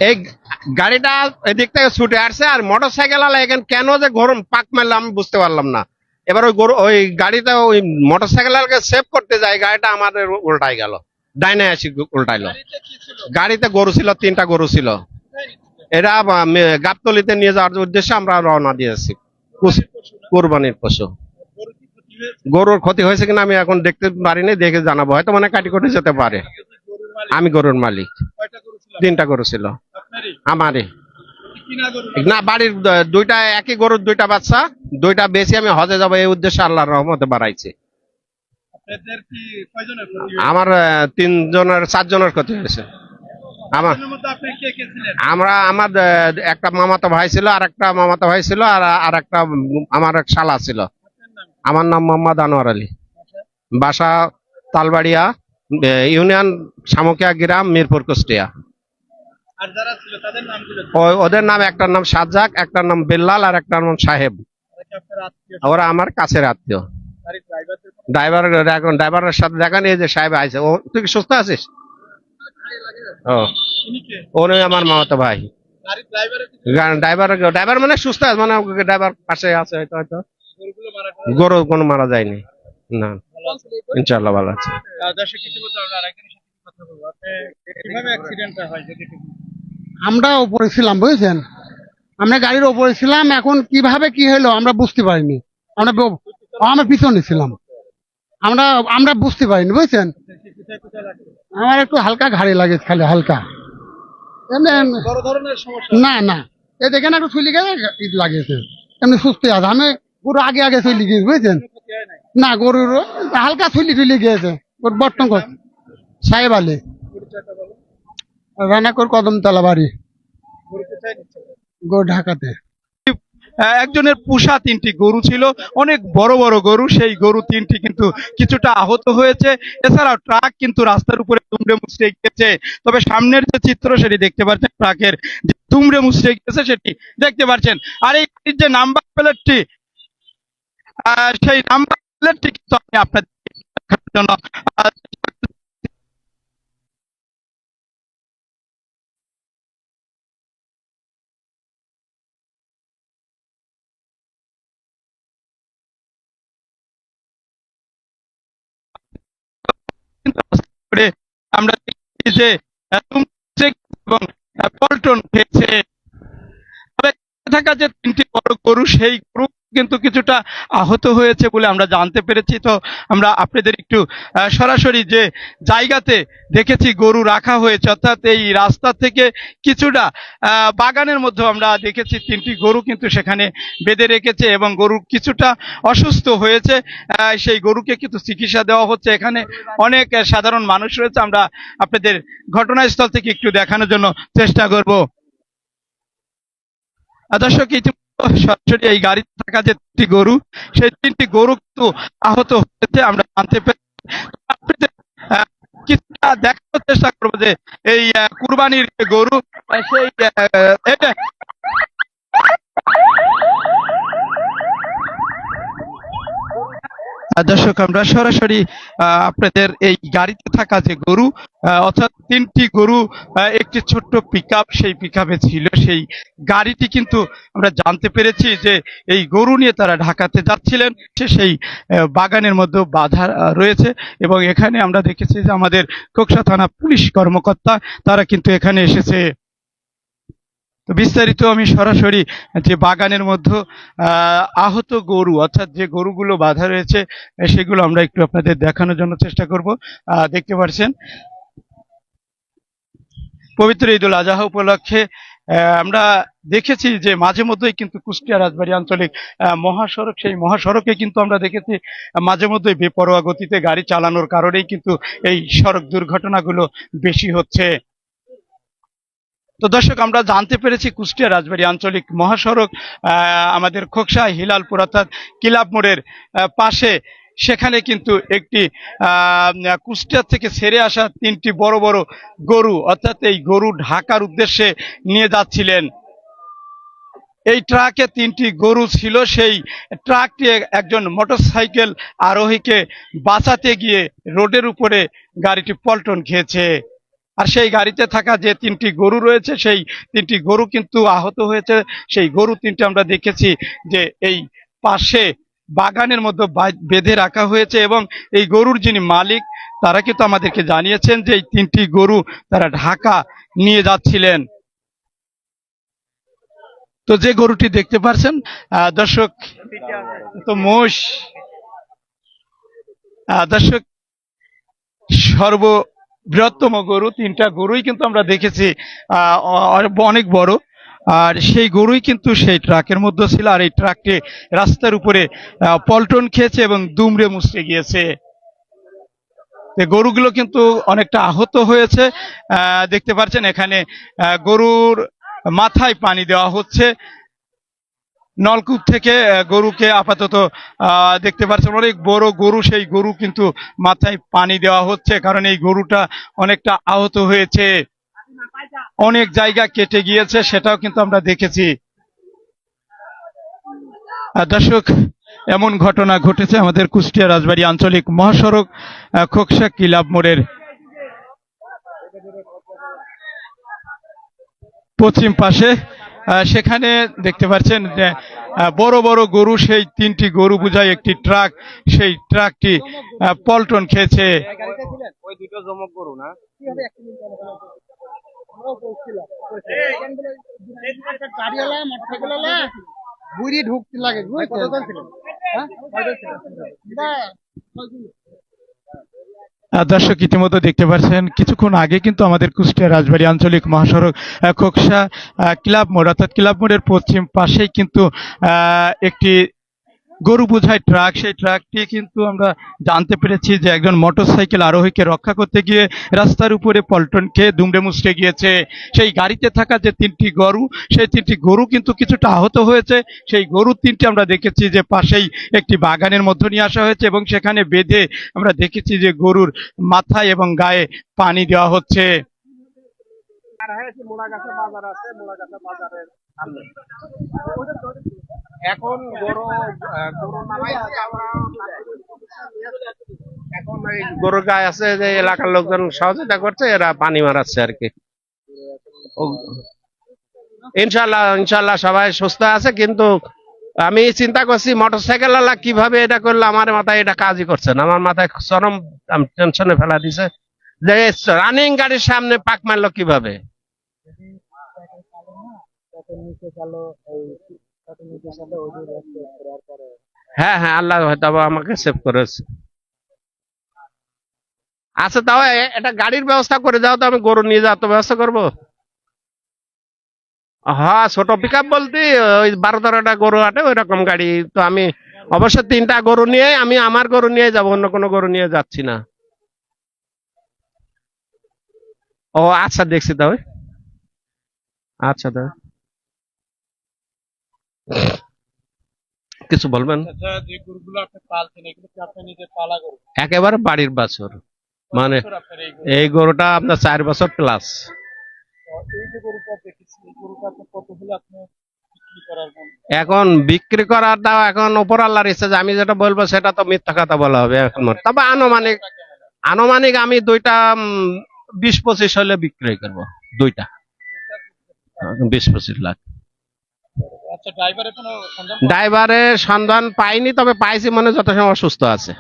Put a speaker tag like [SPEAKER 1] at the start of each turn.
[SPEAKER 1] এই গাড়িটা এদিক থেকে ছুটে আসছে, আর মোটর সাইকেল আলা এখানে কেন যে গরম পাক মারলো আমি বুঝতে পারলাম না। এবার ওই গাড়িটা ওই মোটর সাইকেল সেভ করতে যায়, গাড়িটা আমাদের উল্টাই গেল, ডাইনে আসি উল্টাইলো। গাড়িতে গরু ছিল, 3টা গরু ছিল। এরা গাবতলিতে নিয়ে যাওয়ার উদ্দেশ্যে আমরা রওনা দিয়েছি। কোরবানির পশু। গরুর ক্ষতি হয়েছে কিনা আমি এখন দেখতে পারিনি, দেখে জানাবো, হয়তো মানে কাটি কুটি যেতে পারে। আমি গরুর মালিক। 3টা গরু ছিল আমারই। না, বাড়ির 2টা, একই গরুর 2টা বাচ্চা, 2টা বেশি আমি হজে যাবো এই উদ্দেশ্যে আল্লাহর রহমতে বাড়াইছি। আমার 4 জনের ক্ষতি হয়েছে। আমার আমার একটা মামাতো ভাই ছিল, আর একটা মামাতো ভাই ছিল, আর একটা আমার এক শালা ছিল। আমার নাম মোহাম্মদ আনোয়ার আলী। বাসা তালবাড়িয়া, ইউনিয়ন শামুকিয়া গ্রাম, মিরপুর, কুষ্টিয়া। ওদের নাম, একটার নাম সাজ্জাক, একটার নাম বেল্লাল, আর একটার নাম সাহেব। ওরা আমার কাছের আত্মীয়। ড্রাইভারের সাথে দেখা নিয়ে যে সাহেব আইছে। তুই কি সুস্থ আছিস? ও, ওই আমার মামাতো ভাই। ড্রাইভার মানে সুস্থ আছে, মানে ড্রাইভার পাশে আছে, হয়তো হয়তো গরু কোনো মারা যায়নি। না, ইনশাল্লাহ ভালো আছে।
[SPEAKER 2] আমরা ওপরে ছিলাম, বুঝেছেন, আমরা গাড়ির ওপরে ছিলাম। এখন কিভাবে কি হলো আমরা বুঝতে পারিনি। আমরা পিছনে ছিলাম, আমরা আমরা বুঝতে পারিনি, বুঝছেন। আমার একটু হালকা ঘাড়ে লাগে, খালি হালকা। না না, এই দেখেন একটু চলে গেছে, লাগিয়েছে, এমনি সুস্থ আছে। আমি গরু আগে আগে চলে গিয়েছি, বুঝছেন। না, গরুর হালকা চুলি গিয়েছে। ওর বর্তমান সাহেব আলী, রানাকোর কদমতলা বাড়ি, ঢাকাতে।
[SPEAKER 3] একজনের পুষা 3টি গরু ছিল, অনেক বড় বড় গরু। সেই গরু 3টি কিন্তু কিছুটা আহত হয়েছে। এছাড়াও ট্রাক কিন্তু রাস্তার উপরে দুমড়ে মুচড়ে গিয়েছে। তবে সামনের যে চিত্র সেটি দেখতে পাচ্ছেন, ট্রাকের যে দুমড়ে মুচড়ে গিয়েছে সেটি দেখতে পাচ্ছেন। আর এই যে নাম্বার প্লেটটি, সেই নাম্বার প্লেটটি কিন্তু আমি আপনাদের জন্য আমরা দেখি যে এবং পল্টন খেয়েছে। থাকা যে 3টি বড় গরু, সেই গরু কিন্তু কিছুটা আহত হয়েছে বলে আমরা জানতে পেরেছি। তো আমরা আপনাদের একটু সরাসরি যে জায়গাতে দেখেছি গরু রাখা হয়েছে, অর্থাৎ এই রাস্তা থেকে কিছুটা বাগানের মধ্যে আমরা দেখেছি 3টি গরু কিন্তু সেখানে বেঁধে রেখেছে, এবং গরু কিছুটা অসুস্থ হয়েছে। সেই গরুকে কিন্তু চিকিৎসা দেওয়া হচ্ছে। এখানে অনেক সাধারণ মানুষ রয়েছে, আমরা আপনাদের ঘটনাস্থল থেকে একটু দেখানোর জন্য চেষ্টা করব। দর্শক, সরাসরি এই গাড়িতে থাকা যে 3টি গরু, সেই 3টি গরু কিন্তু আহত হয়েছে আমরা জানতে পেরেছি। কিছুটা দেখানোর চেষ্টা করবো যে এই কুরবানির গরু, সেই এটা দর্শক, আমরা সরাসরি আপনাদের এই গাড়িতে থাকা যে গরু, অর্থাৎ 3টি গরু, একটি ছোট্ট পিকআপ, সেই পিকআপে ছিল। সেই গাড়িটি কিন্তু আমরা জানতে পেরেছি যে এই গরু নিয়ে তারা ঢাকাতে যাচ্ছিলেন। সেই বাগানের মধ্যে বাধা রয়েছে, এবং এখানে আমরা দেখেছি যে আমাদের খোকসা থানা পুলিশ কর্মকর্তা তারা কিন্তু এখানে এসেছে। তো বিস্তারিত আমি সরাসরি যে বাগানের মধ্যে আহত গরু, অর্থাৎ যে গরুগুলো বাঁধা রয়েছে, সেগুলো আমরা একটু আপনাদের দেখানোর জন্য চেষ্টা করব। দেখতে পাচ্ছেন, পবিত্র ঈদুল আজহা উপলক্ষে আমরা দেখেছি যে মাঝে মধ্যেই কিন্তু কুষ্টিয়া রাজবাড়ী আঞ্চলিক মহাসড়ক, সেই মহাসড়কে কিন্তু আমরা দেখেছি মাঝে মধ্যেই বেপরোয়া গতিতে গাড়ি চালানোর কারণেই কিন্তু এই সড়ক দুর্ঘটনাগুলো বেশি হচ্ছে। তো দর্শক, আমরা জানতে পেরেছি কুষ্টিয়া রাজবাড়ী আঞ্চলিক মহাসড়ক আমাদের খোকসা হিলালপুর অর্থাৎ কিলাব মোড়ের পাশে, সেখানে কিন্তু একটি কুষ্টিয়া থেকে ছেড়ে আসা 3টি বড় বড় গরু, অর্থাৎ এই গরু ঢাকার উদ্দেশ্যে নিয়ে যাচ্ছিলেন। এই ট্রাকে 3টি গরু ছিল। সেই ট্রাকটি একজন মোটরসাইকেল আরোহীকে বাঁচাতে গিয়ে রোডের উপরে গাড়িটি পল্টন খেয়েছে। আর সেই গাড়িতে থাকা যে 3টি গরু রয়েছে সেই 3টি গরু কিন্তু আহত হয়েছে। সেই গরু 3টি আমরা দেখেছি যে এই পাশে বাগানের মধ্যে বেঁধে রাখা হয়েছে, এবং এই গরুর যিনি মালিক তারা কিন্তু আমাদেরকে জানিয়েছেন যে এই 3টি গরু তারা ঢাকা নিয়ে যাচ্ছিলেন। তো যে গরুটি দেখতে পাচ্ছেন দর্শক, তো মোষ দর্শক সর্ববৃহত্তম গরু, 3টা গরুই কিন্তু আমরা দেখেছি অনেক বড়। আর সেই গরুই কিন্তু সেই ট্রাকের মধ্যে ছিল, আর এই ট্রাকটি রাস্তার উপরে পল্টন খেয়েছে এবং দুমড়ে মুচড়ে গিয়েছে। গরুগুলো কিন্তু অনেকটা আহত হয়েছে। দেখতে পাচ্ছেন এখানে গরুর মাথায় পানি দেওয়া হচ্ছে নলকূপ থেকে। গরুকে আপাতত দেখতে পাচ্ছেন অনেক বড় গরু, সেই গরু কিন্তু মাথায় পানি দেওয়া হচ্ছে, কারণ এই গরুটা অনেকটা আহত হয়েছে, অনেক জায়গা কেটে গিয়েছে, সেটাও কিন্তু আমরা দেখেছি। দর্শক, এমন ঘটনা ঘটেছে আমাদের কুষ্টিয়া রাজবাড়ী আঞ্চলিক মহাসড়ক খোকসা ক্লাব মোড়ের পশ্চিম পাশে। সেখানে দেখতে পাচ্ছেন যে বড় বড় গরু, সেই 3টি গরু বোঝায় একটি ট্রাক, সেই ট্রাকটি পল্টন খেয়েছে।
[SPEAKER 2] বুড়ি ঢুকতে লাগে
[SPEAKER 3] দর্শক, ইতিমধ্যে দেখতে পাচ্ছেন কিছুক্ষণ আগে কিন্তু আমাদের কুষ্টিয়া রাজবাড়ী আঞ্চলিক মহাসড়ক খোকসা ক্লাব মোড় অর্থাৎ ক্লাব মোড়ের পশ্চিম পাশেই কিন্তু একটি গরু বোঝাই ট্রাক, সেই ট্রাকটি কিন্তু আমরা জানতে পেরেছি যে একজন মোটরসাইকেল আরোহীকে রক্ষা করতে গিয়ে রাস্তার উপরে পল্টন খেয়ে দুমড়ে মুচড়ে গিয়েছে। সেই গাড়িতে থাকা যে 3টি গরু, সেই 3টি গরু কিন্তু কিছুটা আহত হয়েছে। সেই গরু 3টি আমরা দেখেছি যে পাশেই একটি বাগানের মধ্যে নিয়ে আসা হয়েছে, এবং সেখানে বেঁধে আমরা দেখেছি যে গরুর মাথায় এবং গায়ে পানি দেওয়া হচ্ছে।
[SPEAKER 1] এখন এখন এই গরুর গায়ে আছে যে এলাকার লোকজন সহযোগিতা করছে, এরা পানি মারাচ্ছে আর কি। ইনশাল্লাহ ইনশাল্লাহ সবাই সুস্থ আছে, কিন্তু আমি চিন্তা করছি মোটরসাইকেল ওয়ালা কিভাবে এটা করলো, আমার মাথায় এটা কাজই করছে না। আমার মাথায় চরম টেনশনে ফেলা দিছে যে রানিং গাড়ির সামনে পাক মারলো কিভাবে। হ্যাঁ হ্যাঁ, আল্লাহ হয়তো আমাকে সেভ করেছে। আচ্ছা, তাও এটা গাড়ির ব্যবস্থা করে দাও তো, আমি গরু নিয়ে যাওয়ার তো ব্যবস্থা করবো। হ্যাঁ, ছোট পিক আপ বলতে ওই 12-13টা গরু আটে ওই রকম গাড়ি। তো আমি অবশ্য 3টা গরু নিয়ে, আমি আমার গরু নিয়ে যাবো, অন্য কোনো গরু নিয়ে যাচ্ছি না। ও আচ্ছা, দেখছি তাও। আচ্ছা, তাও কিছু বলবেন?
[SPEAKER 3] যে গরুগুলো আপনি পালছেন এগুলো কি আপনি নিজের পালা গরু?
[SPEAKER 1] একেবারে বাড়ির বাছুর, মানে
[SPEAKER 3] বছর আপনার এই গরু?
[SPEAKER 1] এই গরুটা আপনার 4 বছর প্লাস।
[SPEAKER 3] এই যে গরুটা দেখেছি, এই গরুটা আপনি কত হলে আপনি বিক্রি করার মন?
[SPEAKER 1] এখন বিক্রি করার দাও এখন উপর আল্লাহর ইচ্ছা, যে আমি যেটা বলবো সেটা তো মিথ্যা কথা বলা হবে এখন। তবে আনুমানিক আনুমানিক আমি 2টা 20-25 হলে বিক্রয় করবো। 2টা 20-25 লাখ।
[SPEAKER 3] আচ্ছা, ড্রাইভারের কোনো সন্ধান?
[SPEAKER 1] ড্রাইভারের সন্ধান পাইনি, তবে পাইছি মনে যত সময় সুস্থ আছে।